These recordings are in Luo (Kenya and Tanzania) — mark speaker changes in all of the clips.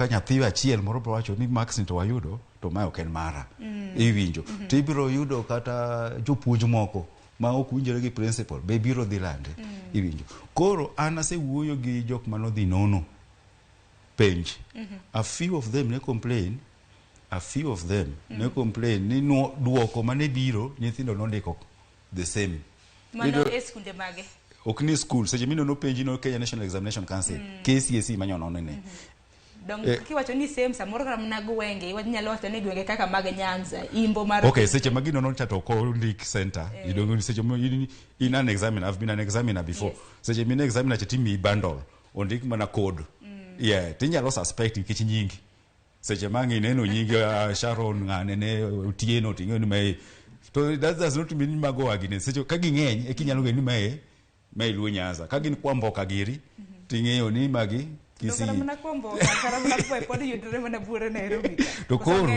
Speaker 1: ka nyathi achiel moro bro wacho ni max ni to wayudo to ma ok en mara iwinjo to ibiro yudo kata jopuonj moko ma ok winjore gi principal be biro dhi lande iwinjo koro an asewuoyo gi jok manodhi nono penj a few of them ne complain ne complain ni duoko mane biro nyithindo nondiko the same
Speaker 2: mano e skunde mage
Speaker 1: ok ni school seche minono penji no Kenya National Examination Council KCSE manyono ne
Speaker 2: donc kiwacho ni same samoro kama na gwenge iwacho nyalo wacho ni gwenge kaka mag Nyanza imbo mar
Speaker 1: okay seche magino no chato ko ndik center idongo ni seche in an examiner I've been an examiner before seche mine examiner chetimi bundle ondik mana code yeah tinyalo suspect nikech nyingi seche mangi neno nyingi Sharon ngane ne Otieno tingo ni mai to that does not mean mago against seche ka gingeny e kinyalo ngeni mai luo Nyanza ka gin kwamboka giri tingeyo ni magi kisi
Speaker 2: karamna kombo karamna pod yudre mana bure Nairobi
Speaker 1: to koro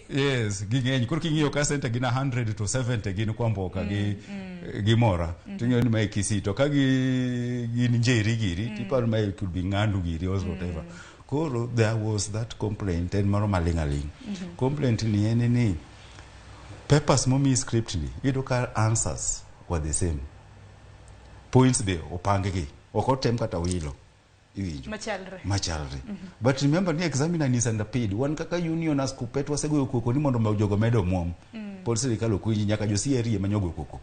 Speaker 1: yes gingeny koro kingiyo ka center gina 100 to 70 gin kwamboka gi mora tingeyo ni mai kisi to ka gin njeri giri tiparo mai could be ngandu giri or whatever koro there was that complaint and maro malingaling complaint ni ene ni papers momi script ni ido ka answers were the same points be opangegi okotem kata wilo machalre but remember ni examiner ni underpaid one kaka union as kupetwa sego koko ni mondo majogo medo mom police likalo kunyi nyaka jo CRE manyogo koko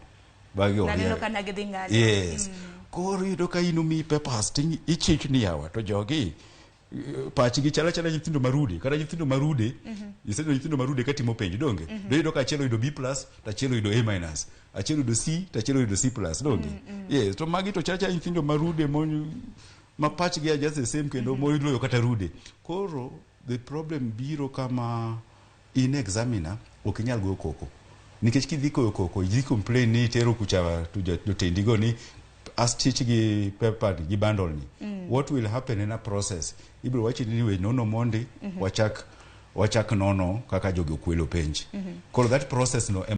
Speaker 1: bagi
Speaker 2: nano kana gidingado
Speaker 1: yes koro ido ka inumi papers ting ichich ni yawa to jogi pachi gi chala nyithindo marude kata nyithindo marude isedo nyithindo marude katimo penj donge do ido ka achielo ido B+ ta achielo ido A-, achielo ido C ta achielo ido C+ donge yes to magi to chala nyithindo marude monyu ma patch gi just the same kendo moyudo kata rude koro the problem biro kama in examiner okinyal go koko nikech kidhi koyo koko ji complain ni tero kucha to tendigo ni as teach gi paper gi bundle ni what will happen in a process ibiro wachi ni we nono monde wachak nono kaka jogo kwelo penj koro that process no